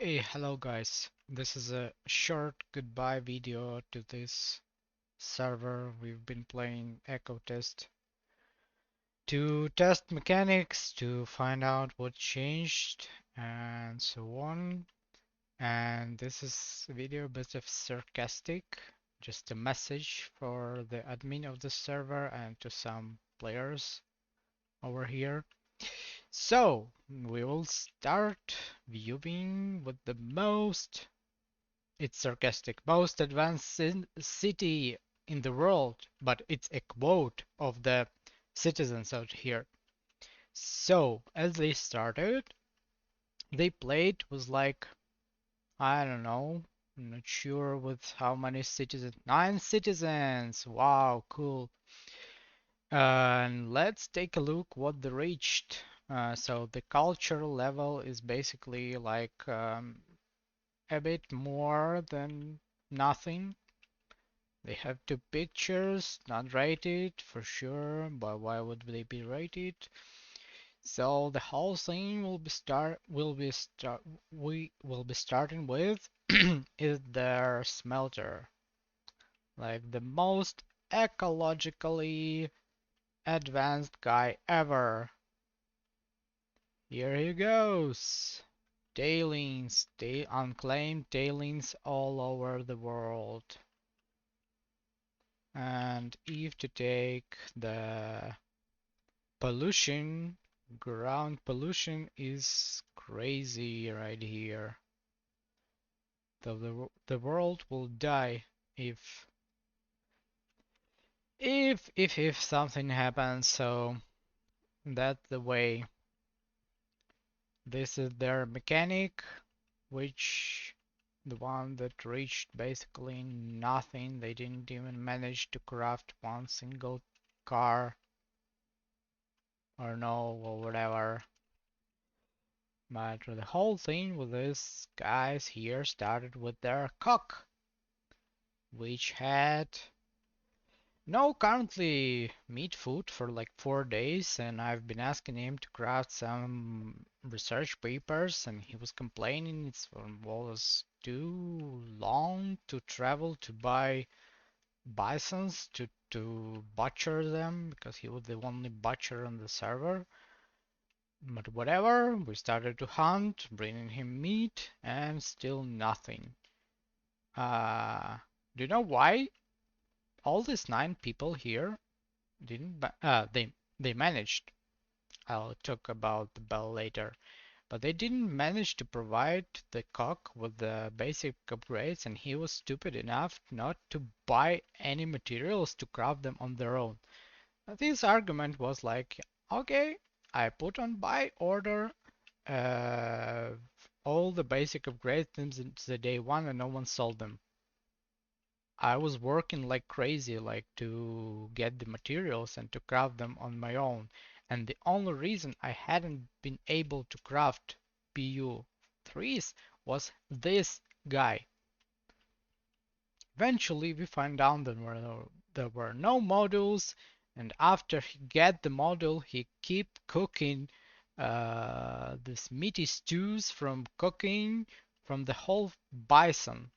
Hey, hello guys. This is a short goodbye video to this server. We've been playing Echo Test to test mechanics, to find out what changed, and so on. And this is a video a bit of sarcastic, just a message for the admin of the server and to some players over here. So, we will start viewing with the most. It's sarcastic. Most advanced city in the world, but it's a quote of the citizens out here. So, as they started, they played was like, I don't know, I'm not sure with how many citizens. 9 citizens! Wow, cool. And let's take a look what they reached. So the culture level is basically like a bit more than nothing. They have two pictures, not rated for sure, but why would they be rated? So the whole thing we will be starting with is their smelter, like the most ecologically advanced guy ever. Here he goes. Tailings, unclaimed tailings all over the world. And if to take the pollution, ground pollution is crazy right here. The world will die if something happens. So that's the way. This is their mechanic, which the one that reached basically nothing. They didn't even manage to craft one single car or no or whatever. But the whole thing with these guys here started with their cock, which had no currently meat food for like 4 days, and I've been asking him to craft some research papers, and he was complaining it was too long to travel to buy bisons to butcher them because he was the only butcher on the server. But whatever, we started to hunt, bringing him meat, and still nothing. Uh, do you know why all these 9 people here didn't? They managed. I'll talk about the bell later, but they didn't manage to provide the cock with the basic upgrades, and he was stupid enough not to buy any materials to craft them on their own. This argument was like, okay, I put on buy order uh, all the basic upgrades into the day one and no one sold them. I was working like crazy, like to get the materials and to craft them on my own. And the only reason I hadn't been able to craft PU3s was this guy. Eventually, we found out there were no modules, and after he get the module, he keep cooking this meaty stews from cooking from the whole bison.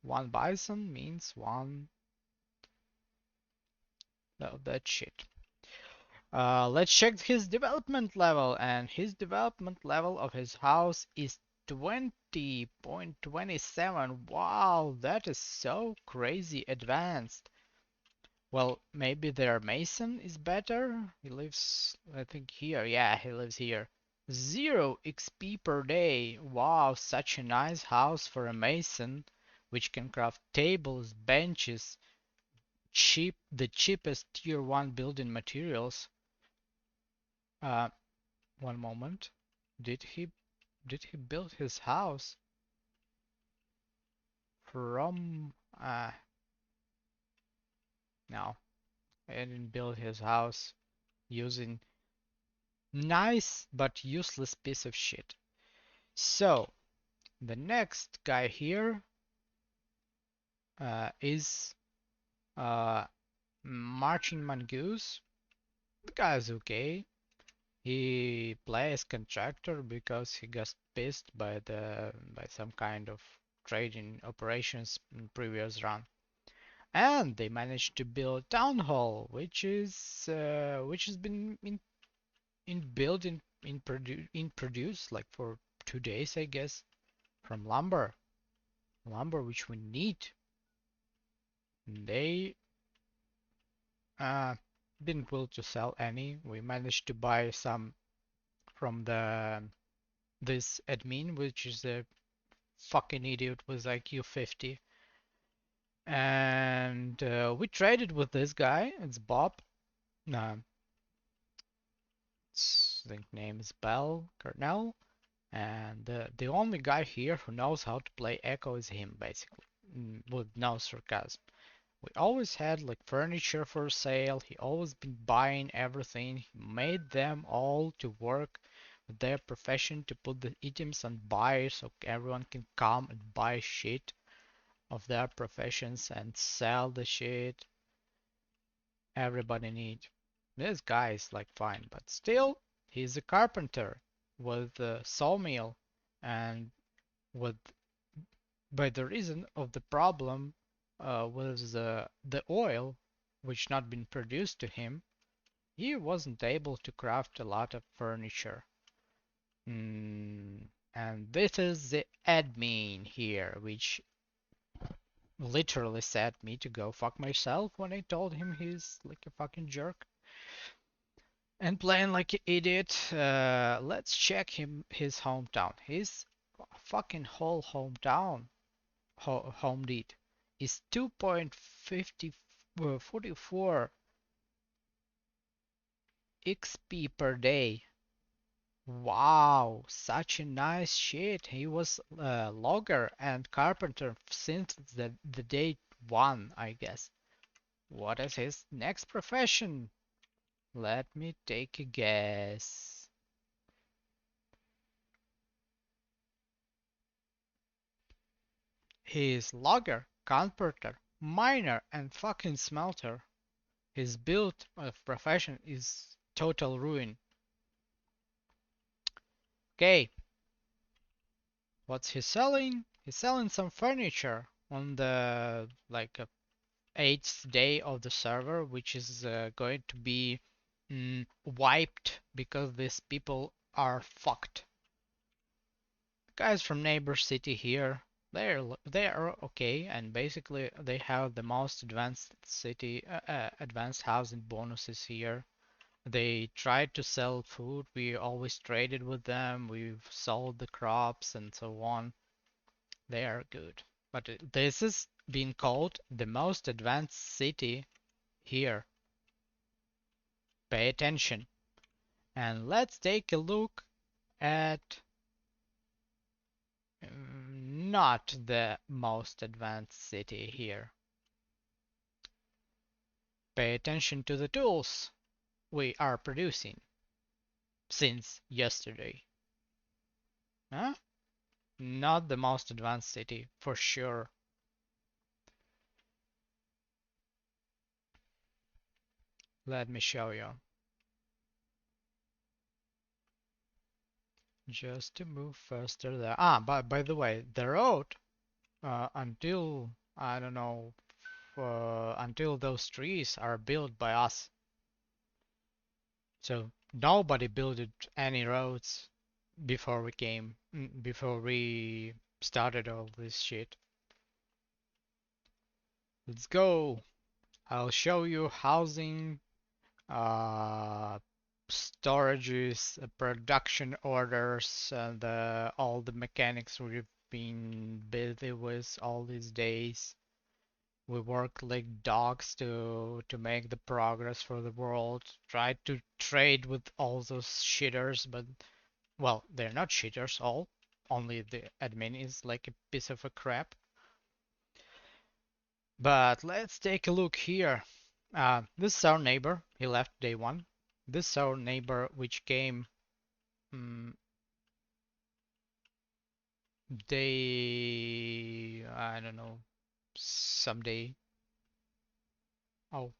One bison means one of that shit. Let's check his development level, and his development level of his house is 20.27. Wow, that is so crazy advanced. Well, maybe their mason is better. He lives, I think, here. Yeah, he lives here. 0 XP per day. Wow, such a nice house for a mason, which can craft tables, benches, the cheapest tier 1 building materials. Uh, one moment. Did he did he build his house from no, he didn't build his house using nice but useless piece of shit. So the next guy here is Marching Mongoose. The guy's okay. He plays contractor because he got pissed by some kind of trading operations in previous run. And they managed to build town hall, which has been in build in produce like for 2 days, I guess, from lumber which we need. They uh, didn't will to sell any. We managed to buy some from the this admin, which is a fucking idiot with IQ 50, and we traded with this guy. It's Bob. No, I think name is Bell Cornell, and the only guy here who knows how to play Echo is him, basically, with no sarcasm. We always had like furniture for sale. He always been buying everything. He made them all to work with their profession to put the items on buy so everyone can come and buy shit of their professions and sell the shit everybody need. This guy is like fine, but still he's a carpenter with a sawmill, and with by the reason of the problem with the oil which not been produced to him, he wasn't able to craft a lot of furniture. And this is the admin here, which literally said me to go fuck myself when I told him he's like a fucking jerk and playing like an idiot. Let's check his hometown. His fucking whole hometown home deed is 2.44 XP per day. Wow, such a nice shit. He was a logger and carpenter since the day one, I guess. What is his next profession? Let me take a guess. He is logger, carpenter, miner, and fucking smelter. His build of profession is total ruin. Okay, what's he selling? He's selling some furniture on the like eighth day of the server, which is going to be wiped because these people are fucked. Guys from neighbor city here, they are okay, and basically they have the most advanced city, advanced housing bonuses here. They tried to sell food. We always traded with them. We've sold the crops and so on. They are good. But this is being called the most advanced city here. Pay attention. And let's take a look at not the most advanced city here. Pay attention to the tools we are producing since yesterday. Huh? Not the most advanced city, for sure. Let me show you. Just to move faster there. By the way, the road until I don't know until those trees are built by us. So nobody built any roads before we started all this shit. Let's go. I'll show you housing, uh, storages, production orders, and all the mechanics we've been busy with all these days. We work like dogs to make the progress for the world. Try to trade with all those shitters, but well, they're not cheaters all. Only the admin is like a piece of a crap. But let's take a look here. This is our neighbor. He left day one. This is our neighbor which came um, day, I don't know, someday. Oh,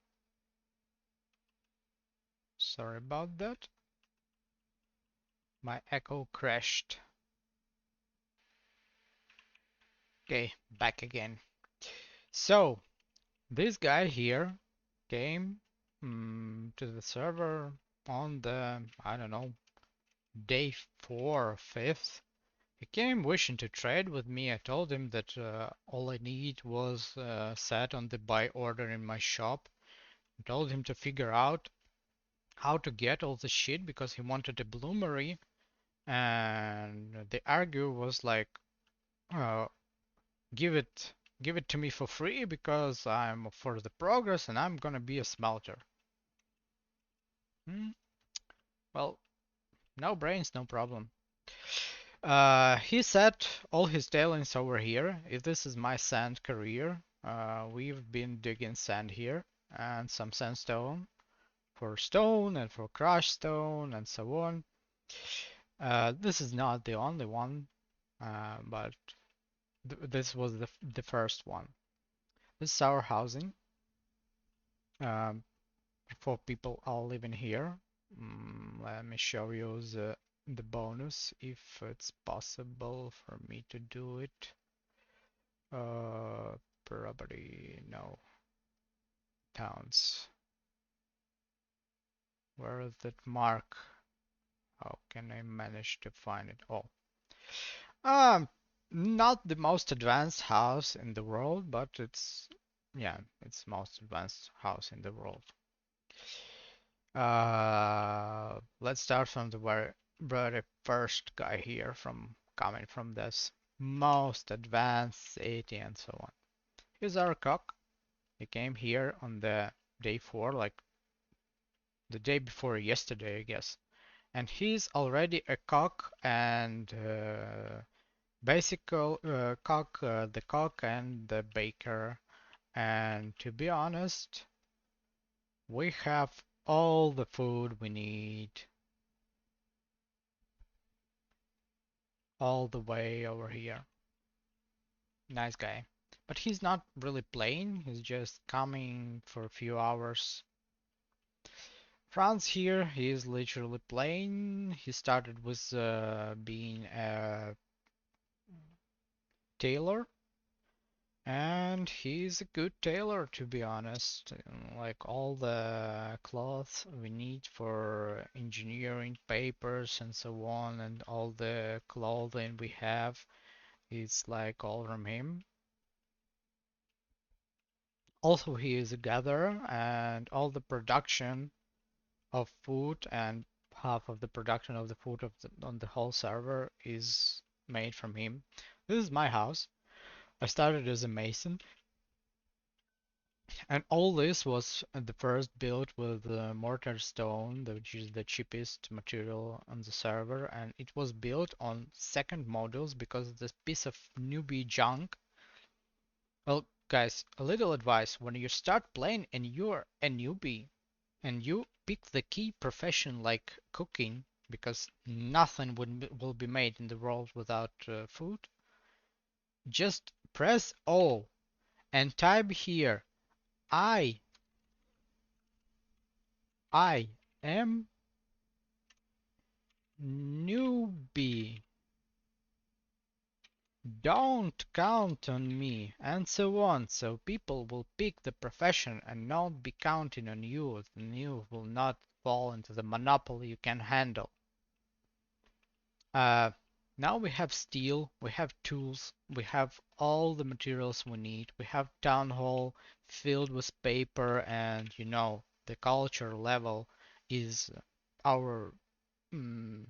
sorry about that. My echo crashed. Okay, back again. So, this guy here came to the server on the, I don't know, day 4 or 5th. He came wishing to trade with me. I told him that all I need was set on the buy order in my shop. I told him to figure out how to get all the shit because he wanted a bloomery. And the argue was like, uh, give it give it to me for free because I'm for the progress and I'm gonna be a smelter. Hmm, well, no brains, no problem. He set all his tailings over here. If this is my sand career, we've been digging sand here and some sandstone for stone and for crushed stone and so on. This is not the only one, but this was the first one. This is our housing. Um, for people all living here. Let me show you the bonus if it's possible for me to do it. Property, no. Towns. Where is that mark? How can I manage to find it? Oh. Um, Not the most advanced house in the world, but yeah, it's most advanced house in the world. Let's start from the very first guy here, from coming from this most advanced city and so on. Here's our cock. He came here on the day 4, like the day before yesterday, I guess. And he's already a cock and cock, the cock and the baker. And to be honest, we have all the food we need all the way over here. Nice guy. But he's not really playing, he's just coming for a few hours. Franz here, he is literally playing. He started with being a tailor, and he's a good tailor to be honest. Like all the cloths we need for engineering papers and so on, and all the clothing we have, it's like all from him. Also, he is a gatherer, and all the production of food and half of the production of the food on the whole server is made from him. This is my house. I started as a mason, and all this was the first built with mortar stone, which is the cheapest material on the server, and it was built on second modules because this piece of newbie junk. Well, guys, a little advice: when you start playing and you're a newbie, and you pick the key profession like cooking, because nothing will be made in the world without food, just press O and type here, I I am newbie. Don't count on me, and so on. So people will pick the profession and not be counting on you, and you will not fall into the monopoly you can handle. Uh, Now we have steel, we have tools, we have all the materials we need. We have town hall filled with paper, and the culture level is our mm,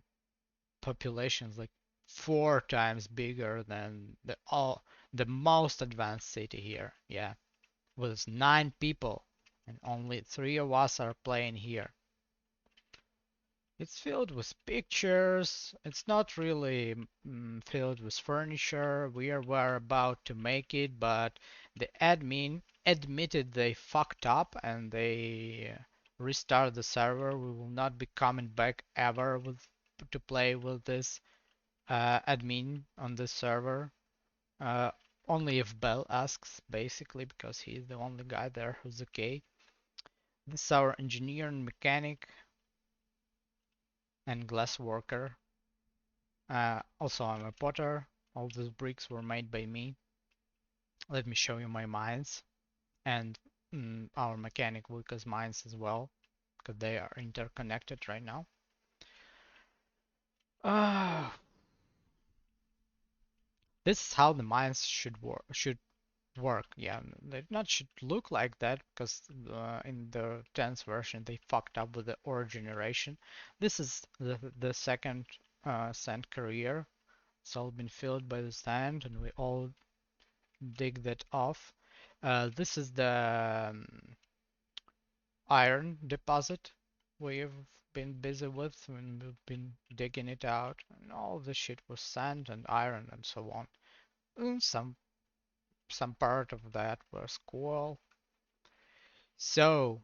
population is like 4 times bigger than the most advanced city here. Yeah, with 9 people, and only 3 of us are playing here. It's filled with pictures. It's not really filled with furniture. Were about to make it, but the admin admitted they fucked up and they restart the server. We will not be coming back ever to play with this admin on this server. Uh, Only if Bell asks, basically, because he's the only guy there who's okay. This is our engineer and mechanic and glass worker. Also, I'm a potter. All these bricks were made by me. Let me show you my mines and our mechanic Luca's mines as well, because they are interconnected right now. Uh, this is how the mines should work. Yeah, they not should look like that because in the 10th version they fucked up with the ore generation. This is the second sand carrier. It's all been filled by the sand, and we all dig that off. This is the iron deposit we've been busy with when we've been digging it out, and all the shit was sand and iron and so on. And some part of that was coal. So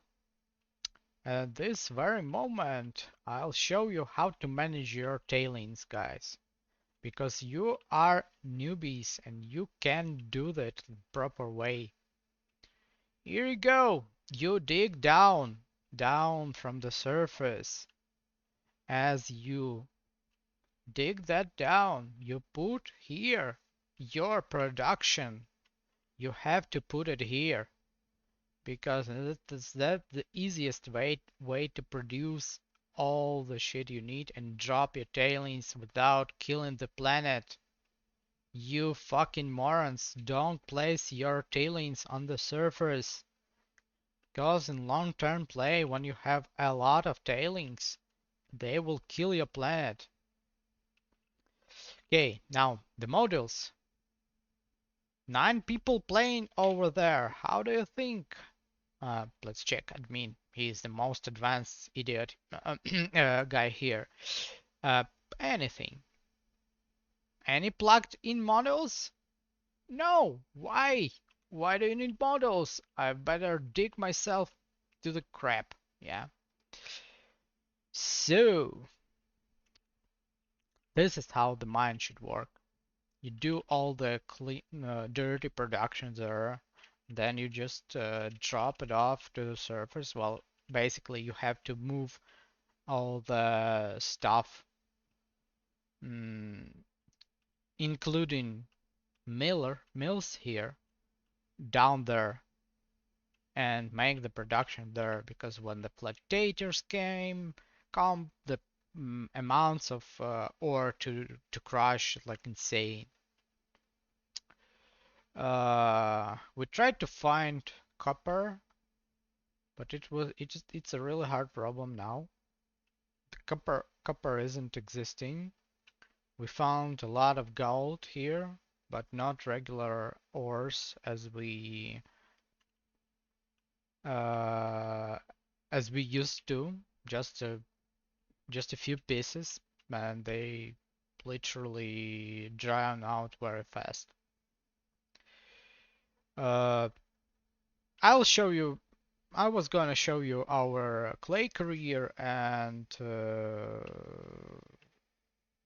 at this very moment, I'll show you how to manage your tailings, guys, because you are newbies and you can do that the proper way. Here you go. You dig down from the surface. As you dig that down, you put here your production. You have to put it here because that's the easiest way to produce all the shit you need and drop your tailings without killing the planet. You fucking morons, don't place your tailings on the surface. Because in long-term play, when you have a lot of tailings, they will kill your planet. Okay, now the modules. 9 people playing over there. How do you think? Let's check admin. He's the most advanced idiot guy here. Uh, anything? Any plugged in models? No. Why? Why do you need models? I better dig myself to the crap. Yeah. So this is how the mine should work. You do all the clean, dirty production there, then you just drop it off to the surface. Well, basically you have to move all the stuff, mm, including mills here, down there and make the production there because when the flotators come the amounts of ore to crush like insane. We tried to find copper, but it's a really hard problem now. The copper isn't existing. We found a lot of gold here, but not regular ores uh, as we used to. Just a just a few pieces, and they literally drown out very fast. Uh, I'll show you. I was gonna show you our clay career and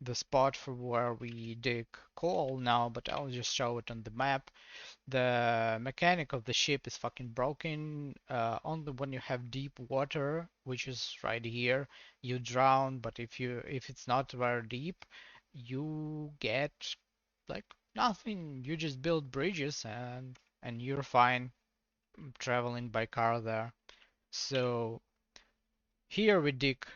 the spot for where we dig coal now, but I'll just show it on the map. The mechanic of the ship is fucking broken. Only when you have deep water, which is right here, you drown. But if it's not very deep, you get like nothing. You just build bridges and you're fine traveling by car there. So here we dig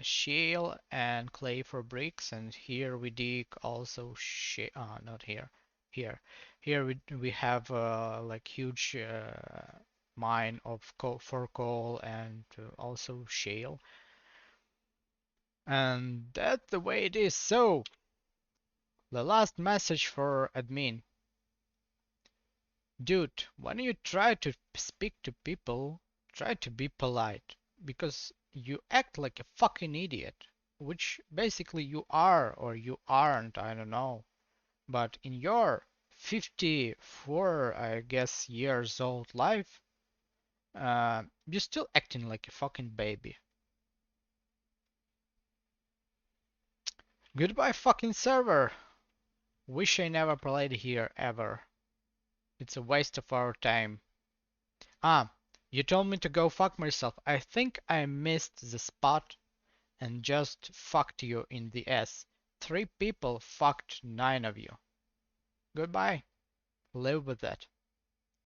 shale and clay for bricks, and here we dig also shale. Not here. Here, here we have like huge mine of coal for coal and also shale, and that's the way it is. So the last message for admin, dude, when you try to speak to people, try to be polite because you act like a fucking idiot, which basically you are or you aren't, I don't know. But in your 54, I guess, years old life, you're still acting like a fucking baby. Goodbye, fucking server. Wish I never played here ever. It's a waste of our time. Ah, you told me to go fuck myself. I think I missed the spot and just fucked you in the ass. 3 people fucked 9 of you. Goodbye. Live with that.